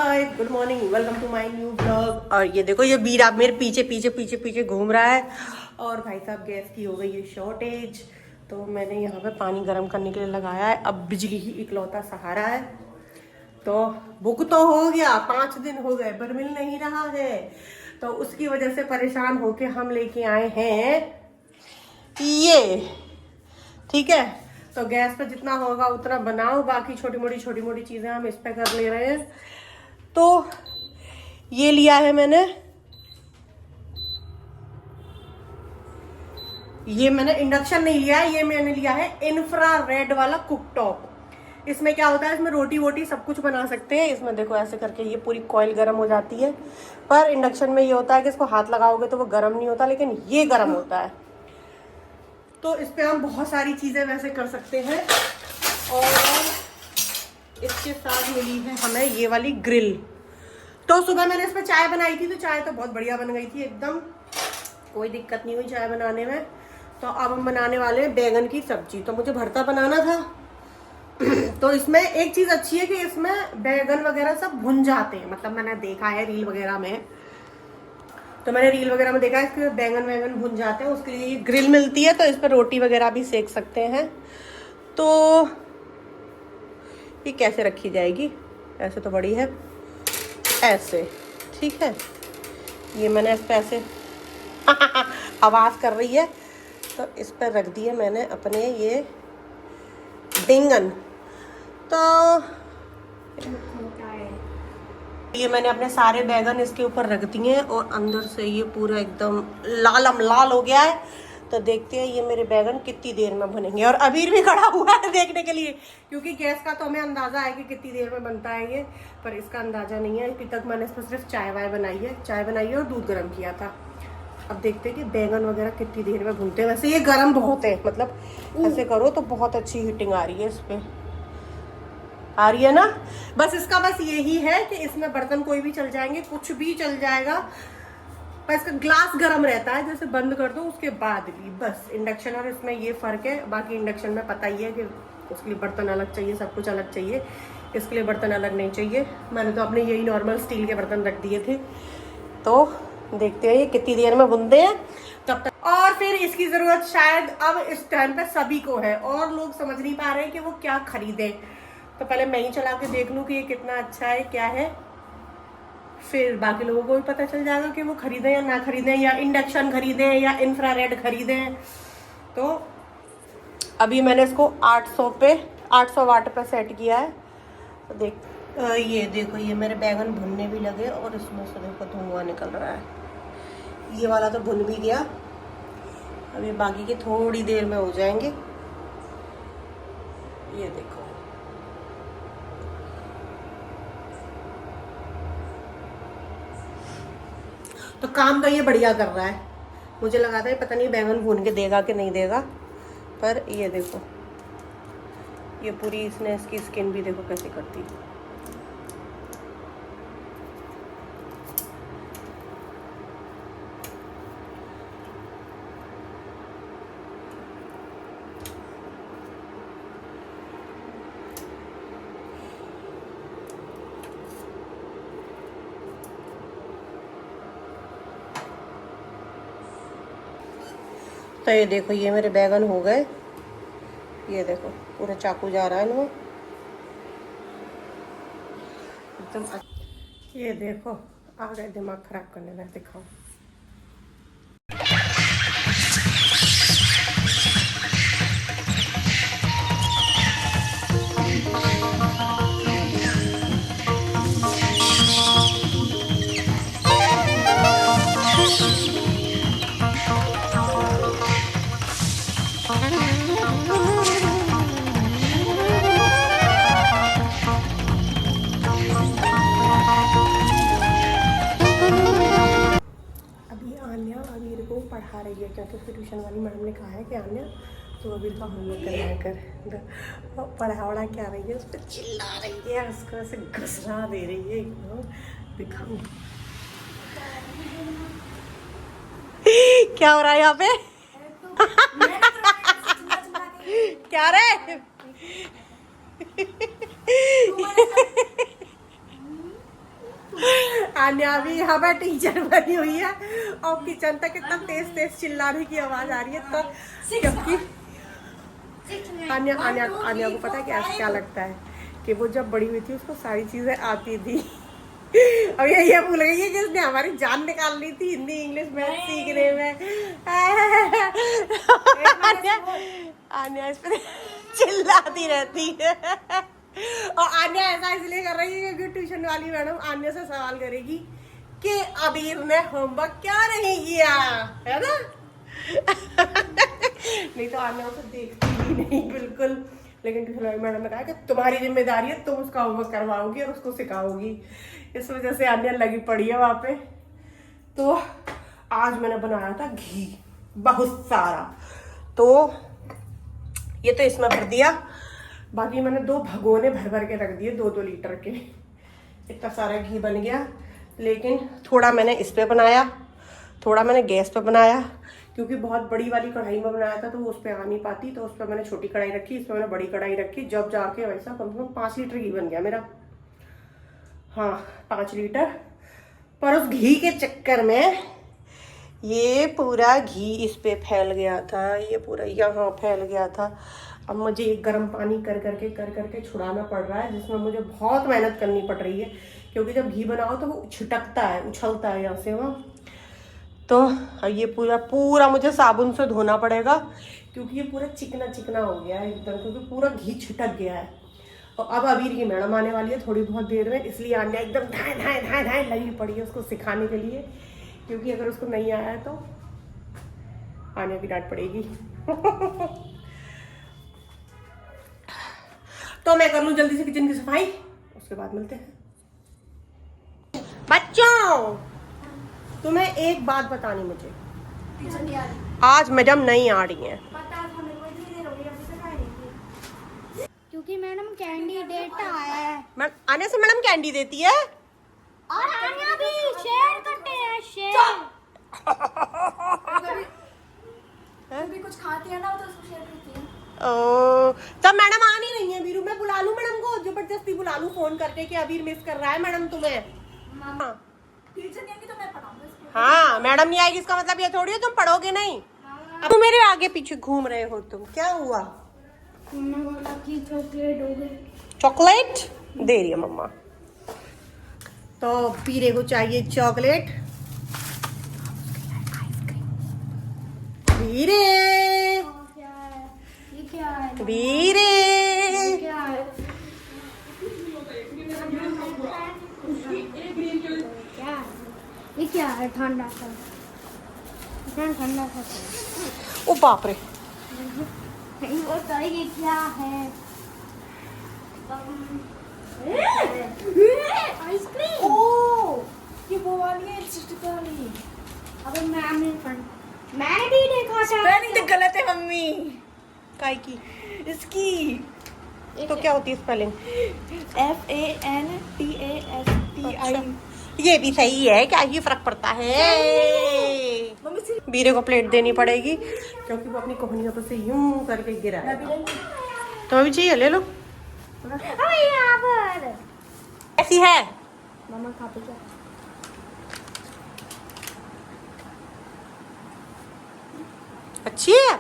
Hi good morning, welcome to my new blog. और ये देखो, ये बीरा मेरे पीछे पीछे पीछे पीछे घूम रहा है। और भाई साहब गैस की हो गई है शॉर्टेज, तो मैंने यहाँ पे पानी गर्म करने के लिए लगाया है। अब बिजली ही इकलौता सहारा है। तो बुक तो हो गया, 5 दिन हो गए पर मिल नहीं रहा है, तो उसकी वजह से परेशान होके हम लेके आए हैं ये। ठीक है, तो गैस पे जितना होगा उतना बनाओ, बाकी छोटी मोटी चीजें हम इस पे कर ले रहे हैं। तो ये लिया है मैंने, ये मैंने इंडक्शन नहीं लिया है, ये मैंने लिया है इंफ्रारेड वाला कुकटॉप। इसमें क्या होता है, इसमें रोटी वोटी सब कुछ बना सकते हैं। इसमें देखो ऐसे करके ये पूरी कॉइल गर्म हो जाती है। पर इंडक्शन में ये होता है कि इसको हाथ लगाओगे तो वो गर्म नहीं होता, लेकिन ये गर्म होता है। तो इस पे हम बहुत सारी चीजें वैसे कर सकते हैं। और इसके साथ मिली है हमें ये वाली ग्रिल। तो सुबह मैंने इस पर चाय बनाई थी, तो चाय तो बहुत बढ़िया बन गई थी एकदम, कोई दिक्कत नहीं हुई चाय बनाने में। तो अब हम बनाने वाले हैं बैगन की सब्जी। तो मुझे भरता बनाना था तो इसमें एक चीज अच्छी है कि इसमें बैगन वगैरह सब भुन जाते हैं, मतलब मैंने देखा है रील वगैरह में, तो मैंने रील वगैरह में देखा है कि बैगन वैगन भुन जाते हैं। उसके लिए ये ग्रिल मिलती है, तो इस पर रोटी वगैरह भी सेक सकते हैं। तो ये कैसे रखी जाएगी, ऐसे तो बड़ी है, ऐसे ठीक है। ये मैंने इस पर ऐसे आवाज़ कर रही है, तो इस पर रख दिए मैंने अपने ये बैंगन। तो ये मैंने अपने सारे बैगन इसके ऊपर रख दिए हैं, और अंदर से ये पूरा एकदम लालम लाल हो गया है। तो देखते हैं ये मेरे बैगन कितनी देर में बनेंगे। और अबीर भी खड़ा हुआ है देखने के लिए, क्योंकि गैस का तो हमें अंदाजा है कि कितनी देर में बनता है ये, पर इसका अंदाजा नहीं है। अभी तक मैंने इसमें सिर्फ चाय वाय बनाई है और दूध गर्म किया था। अब देखते हैं कि बैगन वगैरह कितनी देर में भूनते हैं। वैसे ये गर्म बहुत है, मतलब ऐसे करो तो बहुत अच्छी हीटिंग आ रही है, इस पे आ रही है ना। बस इसका बस यही है कि इसमें बर्तन कोई भी चल जाएंगे, कुछ भी चल जाएगा, पर इसका ग्लास गर्म रहता है, जैसे बंद कर दो उसके बाद भी। बस इंडक्शन और इसमें ये फर्क है। बाकी इंडक्शन में पता ही है कि उसके लिए बर्तन अलग चाहिए, सब कुछ अलग चाहिए, इसके लिए बर्तन अलग नहीं चाहिए। मैंने तो अपने यही नॉर्मल स्टील के बर्तन रख दिए थे। तो देखते हैं ये कितनी देर में भुनते हैं तब तक। और फिर इसकी जरूरत शायद अब इस टाइम पे सभी को है, और लोग समझ नहीं पा रहे हैं कि वो क्या खरीदे। तो पहले मैं ही चला के देख लूं कि ये कितना अच्छा है, क्या है, फिर बाकी लोगों को भी पता चल जाएगा कि वो खरीदें या ना खरीदें, या इंडक्शन खरीदें या इंफ्रारेड खरीदें। तो अभी मैंने इसको 800 वाट पे सेट किया है। तो ये देखो, ये मेरे बैगन भुनने भी लगे, और इसमें से देखो धुआं निकल रहा है। ये वाला तो भुन भी गया, अभी बाकी के थोड़ी देर में हो जाएंगे। ये देखो, तो काम तो ये बढ़िया कर रहा है। मुझे लगा था पता नहीं बैंगन भून के देगा कि नहीं देगा, पर ये देखो, ये पूरी इसने इसकी स्किन भी देखो कैसे करती है। तो ये देखो, ये मेरे बैगन हो गए। ये देखो पूरा चाकू जा रहा है इनमें एकदम। ये देखो आ गए दिमाग खराब करने में, दिखाओ। पढ़ा रही है, क्योंकि उसकी ट्यूशन वाली मैडम ने कहा है कि आन्या तो अभी का होमवर्क करवाया कर। पढ़ा वढ़ा क्या रही है, उस पर चिल्ला रही है, उसको ऐसे घुसरा दे रही है। दिखाऊं क्या हो रहा है यहाँ पे क्या रे आन्या भी यहाँ पर टीचर बनी हुई है और किचन तक इतना तेज तेज चिल्लाने की आवाज आ रही है। तो क्योंकि आन्या को पता है क्या लगता है कि वो जब बड़ी हुई थी उसको सारी चीजें आती थी। अब ये भूल गई है कि उसने हमारी जान निकाल ली थी हिंदी इंग्लिश मैथ सीखने में। आन्या इस पे चिल्लाती रहती है और आन्या ऐसा इसलिए कर रही है क्योंकि ट्यूशन वाली मैडम आन्या से सवाल करेगी कि अबीर ने होमवर्क क्या नहीं किया, है ना। नहीं तो आन्या उसे देखती ही नहीं बिल्कुल। लेकिन ट्यूशन वाली मैडम ने कहा कि तुम्हारी जिम्मेदारी है, तुम उसका होमवर्क करवाओगी और उसको सिखाओगी। इस वजह से आन्या लगी पड़ी है वहां पे। तो आज मैंने बनाया था घी बहुत सारा, तो ये तो इसमें भर दिया। बाकी मैंने 2 भगोने भर भर के रख दिए 2-2 लीटर के। इतना सारा घी बन गया। लेकिन थोड़ा मैंने इस पे बनाया, थोड़ा मैंने गैस पे बनाया, क्योंकि बहुत बड़ी वाली कढ़ाई में बनाया था तो वो उस पर आ नहीं पाती। तो उस पर मैंने छोटी कढ़ाई रखी, इस पर मैंने बड़ी कढ़ाई रखी। जब जाके वैसा कम से कम 5 लीटर घी बन गया मेरा। हाँ 5 लीटर। पर उस घी के चक्कर में ये पूरा घी इस पे फैल गया था, ये पूरा यहाँ फैल गया था। अब मुझे एक गर्म पानी कर करके छुड़ाना पड़ रहा है, जिसमें मुझे बहुत मेहनत करनी पड़ रही है। क्योंकि जब घी बनाओ तो वो छिटकता है, उछलता है यहाँ से वहाँ। तो ये पूरा मुझे साबुन से धोना पड़ेगा, क्योंकि ये पूरा चिकना चिकना हो गया है एकदम, क्योंकि पूरा घी छिटक गया है। और अब अबीर की मैडम आने वाली है थोड़ी बहुत देर में, इसलिए आन्या एकदम धाए लगी पड़ी है उसको सिखाने के लिए। क्योंकि अगर उसको नहीं आया है तो आन्या की डांट पड़ेगी। तो मैं कर लूं जल्दी से किचन की सफाई, उसके बाद मिलते हैं। बच्चों तुम्हें एक बात बतानी मुझे, आज मैडम नहीं आ रही हैं। क्योंकि मैडम कैंडिडेट आया है। आने से मैडम कैंडी देती है और आन्या भी शेयर करते हैं, शेयर। कभी कुछ खाती है ना तो उसको शेयर करती है। ओ तब मैडम आ नहीं रही है वीरू, मैं बुला लूं मैडम को, जबरदस्ती बुला लूं फोन करके कि अबीर मिस कर रहा है मैडम तुम्हें। टीचर नहीं आएंगी तो मैं पढ़ाऊंगी इसको। हाँ मैडम नहीं आएगी इसका मतलब ये थोड़ी है तुम पढ़ोगे नहीं। अब तुम मेरे आगे पीछे घूम रहे हो, तुम क्या हुआ? चॉकलेट हो गई। चॉकलेट दे रही है मम्मा। तो पीरे को चाहिए चॉकलेट। वीरे क्या है ये? क्या है वीरे क्या है? क्या है ये? क्या है? ठंडा सा, ठंडा सा। ओ बाप रे, वो तो ये क्या है? आइसक्रीम। ओह ये वो वाली है स्टिक वाली। अबे मैंने भी देखा था। स्पेलिंग तो गलत है मम्मी काय की इसकी। तो क्या होती है स्पेलिंग? FANTASTI। ये भी सही है, क्या ही फर्क पड़ता है। मम्मी से वीरे को प्लेट देनी पड़ेगी क्योंकि वो अपनी कोहनियों पर से यूं करके गिरा है। तो अभी चाहिए ले लो। यहाँ पर ऐसी है मामा खाते क्या? अच्छी है।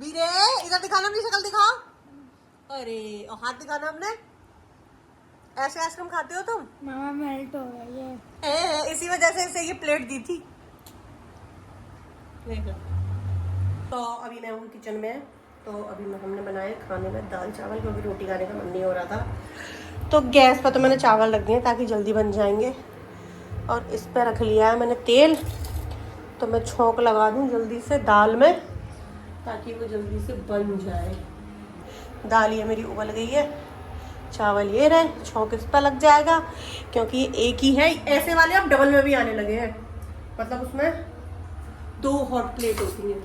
वीरे इधर दिखाना, अपनी शक्ल दिखाओ। अरे और हाथ दिखाना अपने। ऐसे आइसक्रीम खाते हो तुम? मामा मेल्ट हो गई है। इसी वजह से इसे ये प्लेट दी थी। देख लो। तो अभी मैं हूँ किचन में। तो अभी हमने बनाए खाने में दाल चावल, क्योंकि रोटी खाने का मन नहीं हो रहा था। तो गैस पर तो मैंने चावल रख दिए ताकि जल्दी बन जाएंगे। और इस पर रख लिया है मैंने तेल, तो मैं छौंक लगा दूँ जल्दी से दाल में ताकि वो जल्दी से बन जाए। दाल ये मेरी उबल गई है, चावल ये रहे, छौंक इस पर लग जाएगा क्योंकि ये एक ही है। ऐसे वाले अब डबल में भी आने लगे हैं, मतलब उसमें 2 हॉट प्लेट होती हैं,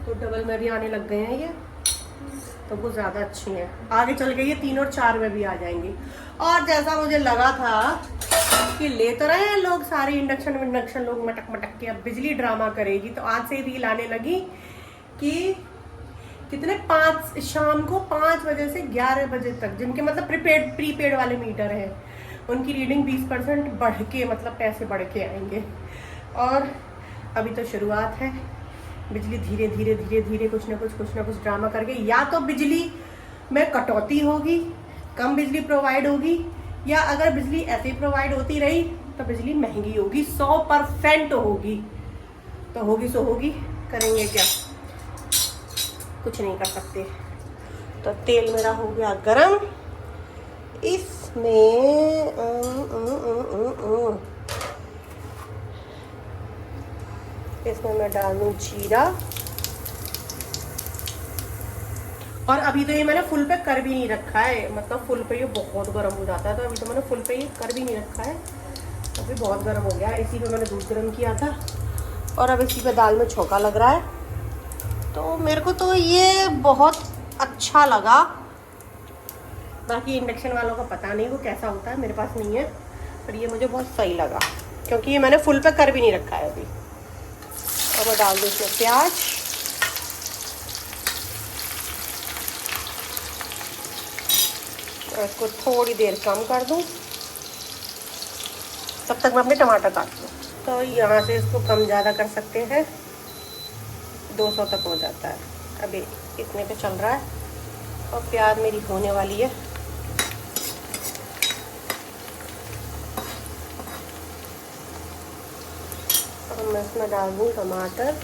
तो डबल में भी आने लग गए हैं ये, तो वो ज़्यादा अच्छी हैं। आगे चल के ये 3 और 4 में भी आ जाएंगी। और जैसा मुझे लगा था कि ले तो रहे हैं लोग सारे इंडक्शन लोग मटक मटक के, अब बिजली ड्रामा करेगी। तो आज से रील आने लगी कि कितने 5 शाम को 5 बजे से 11 बजे तक, जिनके मतलब प्रीपेड वाले मीटर हैं, उनकी रीडिंग 20% बढ़ के, मतलब पैसे बढ़ के आएंगे। और अभी तो शुरुआत है। बिजली धीरे धीरे धीरे धीरे कुछ ना कुछ ड्रामा करके, या तो बिजली में कटौती होगी, कम बिजली प्रोवाइड होगी, या अगर बिजली ऐसे ही प्रोवाइड होती रही तो बिजली महंगी होगी, 100% होगी। तो होगी सो होगी, करेंगे क्या, कुछ नहीं कर सकते। तो तेल मेरा हो गया गरम, इसमें मैं डालूं जीरा। और अभी तो ये मैंने फुल पे कर भी नहीं रखा है, मतलब फुल पे ये बहुत गर्म हो जाता है, तो अभी तो मैंने फुल पे ये कर भी नहीं रखा है। अभी बहुत गर्म हो गया है, इसी पे मैंने दूध गर्म किया था और अब इसी पे दाल में छोंका लग रहा है। तो मेरे को तो ये बहुत अच्छा लगा। बाकी इंडक्शन वालों का पता नहीं वो कैसा होता है, मेरे पास नहीं है, पर ये मुझे बहुत सही लगा क्योंकि ये मैंने फुल पे कर भी नहीं रखा है अभी। और मैं डाल दूँ इसमें प्याज, और इसको थोड़ी देर कम कर दूँ, तब तक मैं अपने टमाटर काट लूँ। तो यहाँ से इसको कम ज़्यादा कर सकते हैं, 200 तक हो जाता है, अभी इतने पे चल रहा है। और प्याज मेरी होने वाली है। और मैं इसमें डाल दूँ टमाटर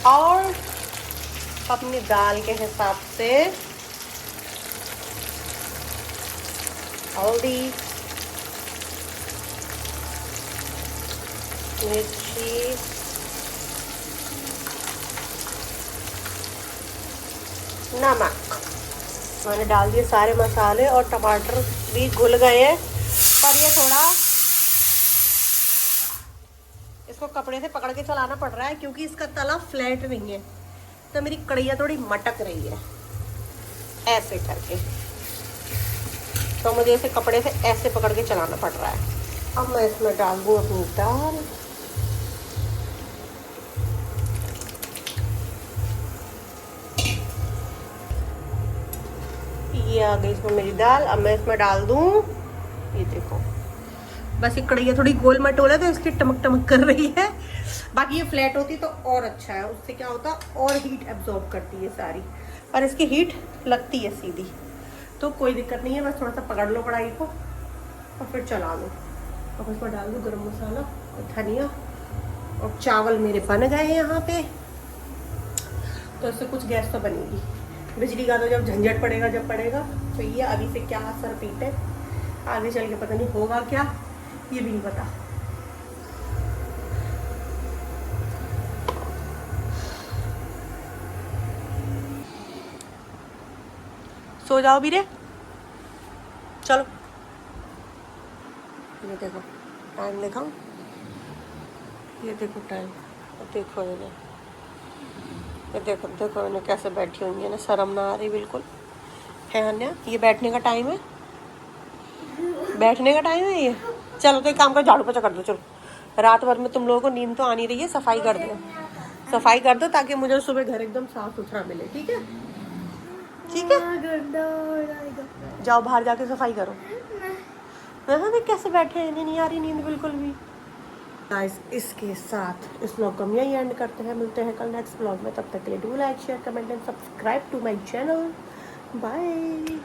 और अपनी दाल के हिसाब से हल्दी, मिर्ची, नमक। मैंने डाल दिए सारे मसाले और टमाटर भी घुल गए हैं, पर ये थोड़ा इसको कपड़े से पकड़ के चलाना पड़ रहा है क्योंकि इसका तला फ्लैट नहीं है, तो मेरी कढ़ैया थोड़ी मटक रही है ऐसे करके, तो मुझे इसे कपड़े से ऐसे पकड़ के चलाना पड़ रहा है। अब मैं इसमें डाल दूँ अपनी दाल। ये आ गई इसमें मेरी दाल। अब मैं इसमें डाल दूँ, ये देखो, बस ये कढ़ैया थोड़ी गोल मटोल है तो इसकी टमक टमक कर रही है। बाकी ये फ्लैट होती तो और अच्छा है, उससे क्या होता और हीट एब्जॉर्ब करती है सारी, पर इसकी हीट लगती है सीधी, तो कोई दिक्कत नहीं है। बस थोड़ा सा पकड़ लो कढ़ाई को और फिर चला लो। और इसमें डाल दो गरम मसाला और धनिया। और चावल मेरे बन गए हैं यहाँ पे, तो इससे कुछ गैस तो बनेगी। बिजली का तो जब झंझट पड़ेगा जब पड़ेगा, तो ये अभी से क्या सर पीट है, आगे चल के पता नहीं होगा क्या, ये भी नहीं पता। सो जाओ बीरे, चलो। ये देखो टाइम दिखाऊं, ये देखो टाइम, देखो ये देखो देखो इन्हें कैसे बैठी हुई है ना, शर्म ना आ रही बिल्कुल है अन्या। ये बैठने का टाइम है, बैठने का टाइम है ये। चलो तो एक काम कर, झाड़ू पोछा कर दो। चलो, रात भर में तुम लोगों को नींद तो आनी रही है, सफाई कर दो, सफाई कर दो ताकि मुझे सुबह घर एकदम साफ सुथरा मिले। ठीक है, ठीक है, जाओ बाहर जाके सफाई करो। हाँ, कैसे बैठे हैं, नहीं आ रही नींद बिल्कुल भी। गाइस, इसके साथ इस व्लॉग को हम यही एंड करते हैं। मिलते हैं कल नेक्स्ट व्लॉग में, तब तक के लिए do like share comment and subscribe to my channel. Bye.